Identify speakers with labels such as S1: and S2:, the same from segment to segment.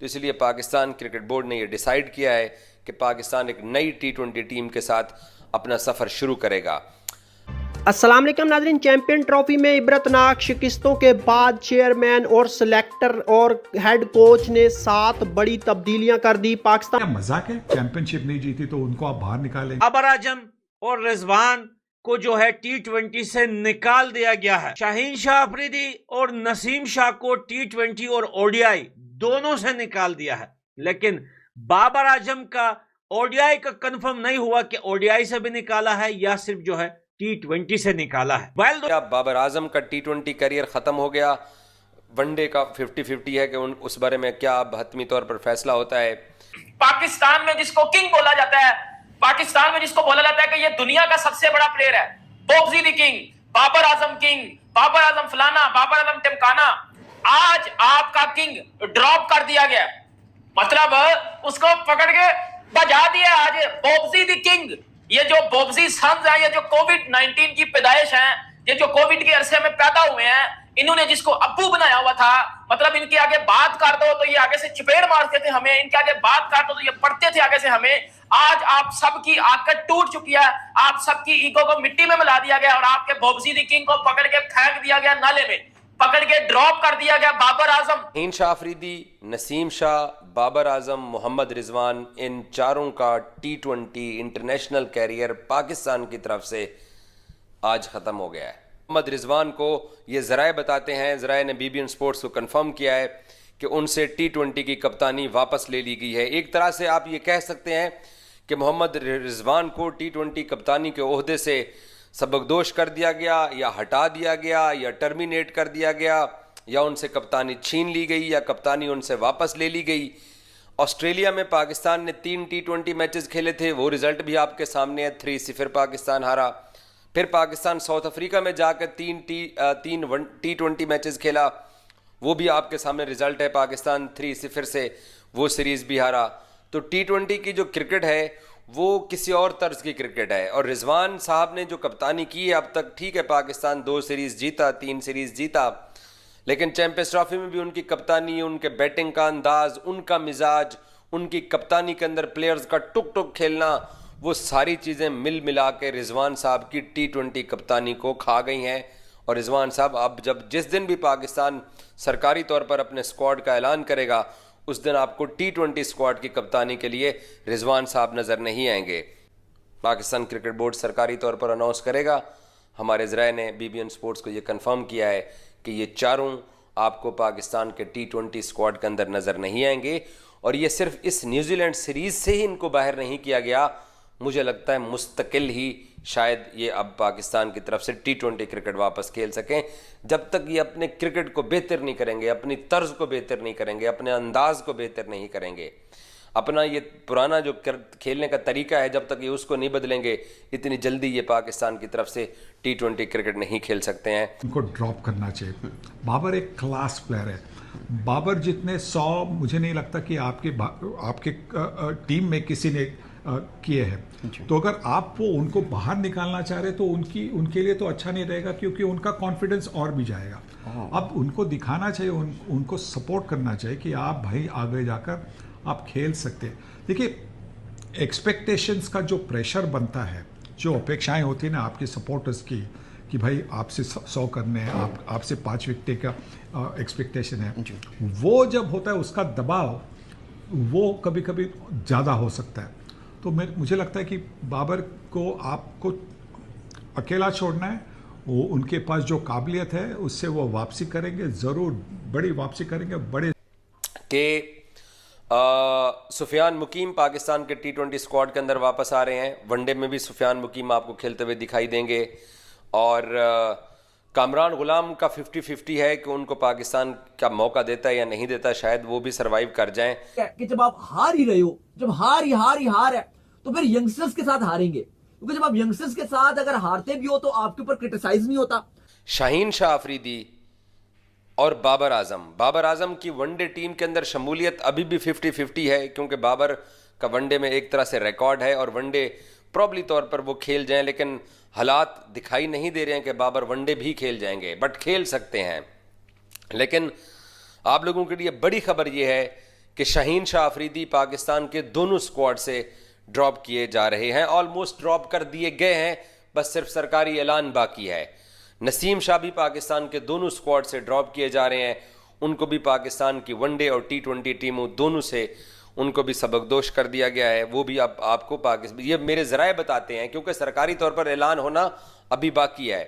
S1: तो इसलिए Pakistan cricket board ने यह डिसाइड किया है कि पाकिस्तान एक नई T20 टीम के साथ अपना सफ़र शुरू करेगा।
S2: अस्सलाम वालेकुम नाज़रीन, चैंपियन ट्रॉफी में इबरतनाक शिकस्तों के बाद चेयरमैन और सिलेक्टर और हेड कोच ने 7 बड़ी तब्दीलियां कर दी। पाकिस्तान
S3: मजाक है, चैंपियनशिप नहीं जीती तो उनको आप बाहर निकालेंगे।
S4: बाबर आजम और रिजवान को जो है T20 से निकाल दिया गया है। शाहीन शाह अफरीदी और नसीम शाह को T20 और ODI दोनों से निकाल दिया है, लेकिन बाबर आजम का ODI का कंफर्म नहीं हुआ कि ODI से भी निकाला है या सिर्फ जो है T20 से निकाला है।
S1: बाबर आजम का T20 करियर खत्म हो गया, वनडे का 50-50 है कि उस बारे में क्या अब हतमी तौर पर फैसला होता है।
S5: पाकिस्तान में जिसको किंग बोला जाता है, पाकिस्तान में जिसको बोला जाता है कि ये दुनिया का सबसे बड़ा प्लेयर है, Bobji the king, Babar Azam king, Babar Azam फलाना, बाबर आजम टिमकाना, आज आपका किंग ड्रॉप कर दिया गया। मतलब उसको पकड़ के बजा दिया आज बॉब्जी द किंग। ये जो बॉब्जी सन्स है, ये जो कोविड-19 की पैदाइश है, ये जो कोविड के अरसे में पैदा हुए हैं, इन्होंने जिसको अब्बू बनाया हुआ था, मतलब इनके आगे बात कर दो तो ये आगे से चपेड़ मारते थे हमें, इनके आगे बात कर दो तो ये पढ़ते थे आगे से हमें। आज आप सबकी आकड़ टूट चुकी है, आप सबकी ईगो को मिट्टी में मिला दिया गया और आपके बॉब्जी द किंग को पकड़ के फेंक दिया गया नाले में, पकड़ के ड्रॉप कर दिया गया बाबर आजम।
S1: शाहीन शाह अफरीदी, नसीम शाह, बाबर आजम, मोहम्मद रिजवान, इन चारों का T20 इंटरनेशनल कैरियर पाकिस्तान की तरफ से आज ख़त्म हो गया है। मोहम्मद रिजवान को ये ज़राए बताते हैं, ज़राए ने BBN स्पोर्ट्स को कंफर्म किया है कि उनसे T20 की कप्तानी वापस ले ली गई है। एक तरह से आप ये कह सकते हैं कि मोहम्मद रिजवान को T20 कप्तानी के ओहदे से सबकदोश कर दिया गया, या हटा दिया गया, या टर्मिनेट कर दिया गया, या उनसे कप्तानी छीन ली गई, या कप्तानी उनसे वापस ले ली गई। ऑस्ट्रेलिया में पाकिस्तान ने 3 T20 मैचेस खेले थे, वो रिज़ल्ट भी आपके सामने है, 3-0 पाकिस्तान हारा। फिर पाकिस्तान साउथ अफ्रीका में जाकर 3 T20 मैचेस खेला, वो भी आपके सामने रिज़ल्ट है, पाकिस्तान 3-0 से वो सीरीज़ भी हारा। तो T20 की जो क्रिकेट है वो किसी और तर्ज की क्रिकेट है। और रिजवान साहब ने जो कप्तानी की है अब तक, ठीक है, पाकिस्तान 2 सीरीज़ जीता, 3 सीरीज़ जीता, लेकिन चैंपियंस ट्रॉफी में भी उनकी कप्तानी, उनके बैटिंग का अंदाज, उनका मिजाज, उनकी कप्तानी के अंदर प्लेयर्स का टुक टुक खेलना, वो सारी चीज़ें मिल मिला के रिजवान साहब की T20 कप्तानी को खा गई हैं। और रिजवान साहब अब जिस दिन भी पाकिस्तान सरकारी तौर पर अपने स्क्वाड का ऐलान करेगा, उस दिन आपको T20 स्क्वाड की कप्तानी के लिए रिजवान साहब नज़र नहीं आएंगे। पाकिस्तान क्रिकेट बोर्ड सरकारी तौर पर अनाउंस करेगा। हमारे ज़राए ने BBN स्पोर्ट्स को ये कंफर्म किया है कि ये चारों आपको पाकिस्तान के T20 स्क्वाड के अंदर नज़र नहीं आएंगे। और ये सिर्फ इस न्यूजीलैंड सीरीज़ से ही इनको बाहर नहीं किया गया, मुझे लगता है मुस्तकिल ही शायद ये अब पाकिस्तान की तरफ से T20 क्रिकेट वापस खेल सकें। जब तक ये अपने क्रिकेट को बेहतर नहीं करेंगे, अपनी तर्ज को बेहतर नहीं करेंगे, अपने अंदाज को बेहतर नहीं करेंगे, अपना ये पुराना जो खेलने का तरीका है, जब तक ये उसको नहीं बदलेंगे, इतनी जल्दी ये पाकिस्तान की तरफ से T20 क्रिकेट नहीं खेल सकते हैं।
S3: उनको ड्रॉप करना चाहिए। बाबर एक क्लास प्लेयर है। बाबर जितने 100 मुझे नहीं लगता कि आपके टीम में किसी ने किए हैं। तो अगर आप वो उनको बाहर निकालना चाह रहे तो उनके लिए तो अच्छा नहीं रहेगा, क्योंकि उनका कॉन्फिडेंस और भी जाएगा। अब उनको दिखाना चाहिए, उनको सपोर्ट करना चाहिए कि आप भाई आगे जाकर आप खेल सकते हैं। देखिए, एक्सपेक्टेशंस का जो प्रेशर बनता है, जो अपेक्षाएं होती है ना आपके सपोर्टर्स की, कि भाई आपसे 100 करने हैं, आपसे 5 विकेट का एक्सपेक्टेशन है, वो जब होता है उसका दबाव वो कभी कभी ज़्यादा हो सकता है। तो मुझे लगता है कि बाबर को आपको अकेला छोड़ना है। वो उनके पास जो काबिलियत है उससे वो वापसी करेंगे, ज़रूर बड़ी वापसी करेंगे। बड़े
S1: के सुफियान मुकीम पाकिस्तान के T20 स्क्वाड के अंदर वापस आ रहे हैं। वनडे में भी सुफियान मुकीम आपको खेलते हुए दिखाई देंगे। और कामरान गुलाम का 50-50 है कि उनको पाकिस्तान का मौका देता है या नहीं देता, शायद वो भी सरवाइव कर जाएं।
S6: कि जब आप हार ही रहे हो, जब हार है, तो फिर यंगस्टर्स के साथ हारेंगे, क्योंकि जब आप यंगस्टर्स के साथ अगर हारते भी हो तो आपके ऊपर क्रिटिसाइज नहीं होता।
S1: शाहीन शाह अफरीदी और बाबर आजम की वनडे टीम के अंदर शमूलियत अभी भी 50-50 है, क्योंकि बाबर का वनडे में एक तरह से रिकॉर्ड है और वनडे प्रॉब्ली तौर पर वो खेल जाएं, लेकिन हालात दिखाई नहीं दे रहे हैं कि बाबर वनडे भी खेल जाएंगे, बट खेल सकते हैं। लेकिन आप लोगों के लिए बड़ी खबर यह है कि शाहीन शाह अफरीदी पाकिस्तान के दोनों स्क्वाड से ड्रॉप किए जा रहे हैं, ऑलमोस्ट ड्रॉप कर दिए गए हैं, बस सिर्फ सरकारी ऐलान बाकी है। नसीम शाह भी पाकिस्तान के दोनों स्क्वाड से ड्रॉप किए जा रहे हैं, उनको भी पाकिस्तान की वनडे और T20 टीमों दोनों से उनको भी सबकदोश कर दिया गया है। वो भी आपको पाकिस्तान, ये मेरे ज़राए बताते हैं क्योंकि सरकारी तौर पर ऐलान होना अभी बाकी है।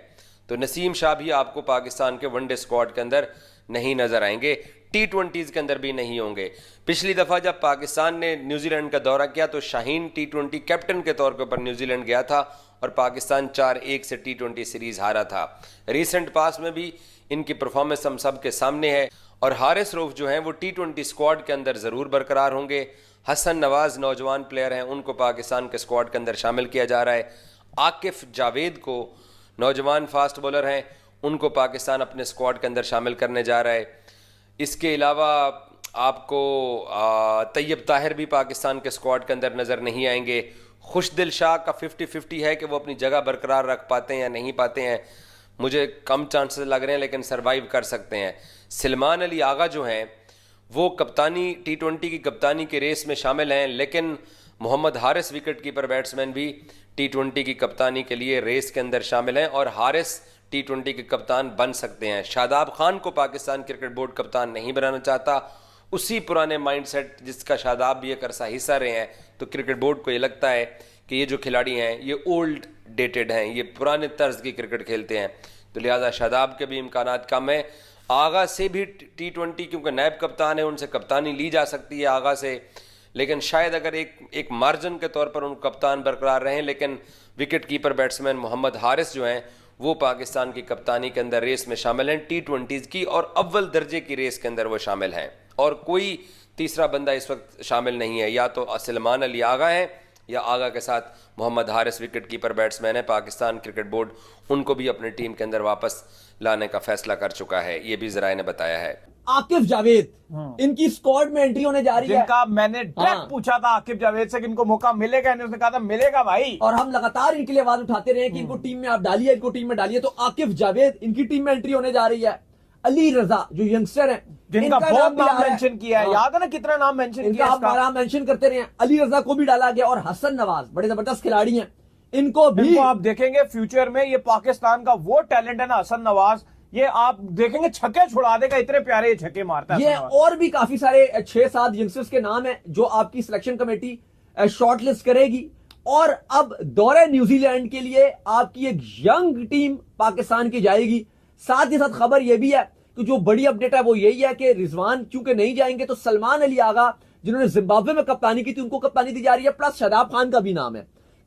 S1: तो नसीम शाह भी आपको पाकिस्तान के वनडे स्क्वाड के अंदर नहीं नजर आएंगे, T20s के अंदर भी नहीं होंगे। पिछली दफ़ा जब पाकिस्तान ने न्यूजीलैंड का दौरा किया तो शाहीन T20 कैप्टन के तौर पर न्यूजीलैंड गया था और पाकिस्तान 4-1 से T20 सीरीज हारा था। रीसेंट पास में भी इनकी परफॉर्मेंस हम सब के सामने है और हारिस रऊफ जो हैं वो T20 स्क्वाड के अंदर ज़रूर बरकरार होंगे। हसन नवाज नौजवान प्लेयर हैं, उनको पाकिस्तान के स्क्वाड के अंदर शामिल किया जा रहा है। आकिफ जावेद को नौजवान फास्ट बॉलर हैं, उनको पाकिस्तान अपने स्क्वाड के अंदर शामिल करने जा रहा है। इसके अलावा आपको तैयब ताहिर भी पाकिस्तान के स्क्वाड के अंदर नज़र नहीं आएंगे। खुशदिल शाह का 50-50 है कि वो अपनी जगह बरकरार रख पाते हैं या नहीं पाते हैं, मुझे कम चांसेस लग रहे हैं लेकिन सरवाइव कर सकते हैं। सलमान अली आगा जो हैं वो कप्तानी T20 की कप्तानी की रेस में शामिल हैं, लेकिन Mohammad Haris wicket keeper batsman भी T20 की कप्तानी के लिए रेस के अंदर शामिल हैं और हारिस T20 के कप्तान बन सकते हैं। शादाब खान को पाकिस्तान क्रिकेट बोर्ड कप्तान नहीं बनाना चाहता, उसी पुराने माइंडसेट जिसका शादाब भी एक अरसा हिस्सा रहे हैं। तो क्रिकेट बोर्ड को ये लगता है कि ये जो खिलाड़ी हैं ये ओल्ड डेटेड हैं, ये पुराने तर्ज की क्रिकेट खेलते हैं, तो लिहाजा शादाब के भी इम्कानात कम है। आगा से भी T20 क्योंकि नायब कप्तान है, उनसे कप्तानी ली जा सकती है आगा से, लेकिन शायद अगर एक मार्जिन के तौर पर उन कप्तान बरकरार रहें। लेकिन wicket keeper batsman Mohammad Haris जो हैं वो पाकिस्तान की कप्तानी के अंदर रेस में शामिल हैं, T20s की और अव्वल दर्जे की रेस के अंदर वो शामिल हैं और कोई तीसरा बंदा इस वक्त शामिल नहीं है। या तो सलमान अली आगा हैं या आगा के साथ Mohammad Haris wicket keeper batsman है। पाकिस्तान क्रिकेट बोर्ड उनको भी अपनी टीम के अंदर वापस लाने का फैसला कर चुका है, ये भी ज़राए ने बताया है।
S6: आकिफ जावेद इनकी स्क्वाड में एंट्री होने जा रही है,
S7: जिनका मैंने डायरेक्ट पूछा था आकिफ जावेद से कि इनको मौका मिलेगा, उसने कहा था मिलेगा भाई,
S6: और हम लगातार इनके लिए आवाज उठाते रहे कि इनको टीम में आप डालिए, इनको टीम में डालिए। तो आकिफ जावेद इनकी टीम में एंट्री होने जा रही है। अली रजा जो यंगस्टर है
S7: जिनका बहुत नाम मेंशन किया है, याद है ना कितना नाम मेंशन किया,
S6: आप नाम मेंशन करते रहे। अली रजा को भी डाला गया और हसन नवाज बड़े जबरदस्त खिलाड़ी हैं, इनको भी
S7: आप देखेंगे फ्यूचर में। ये पाकिस्तान का वो टैलेंट है ना हसन नवाज, ये आप देखेंगे छक्के छुड़ा देगा, इतने प्यारे ये छक्के मारता है।
S6: ये और भी काफी सारे 6-7 यंगस्टर्स के नाम है जो आपकी सिलेक्शन कमेटी शॉर्टलिस्ट करेगी। और अब दौरे न्यूजीलैंड के लिए आपकी एक यंग टीम पाकिस्तान की जाएगी। साथ ही साथ खबर यह भी है कि जो बड़ी अपडेट है वो यही है कि रिजवान क्योंकि नहीं जाएंगे तो सलमान अली आगा जिन्होंने जिम्बाब्वे में कप्तानी की थी उनको कप्तानी दी जा रही है, प्लस शादाब खान का भी नाम है।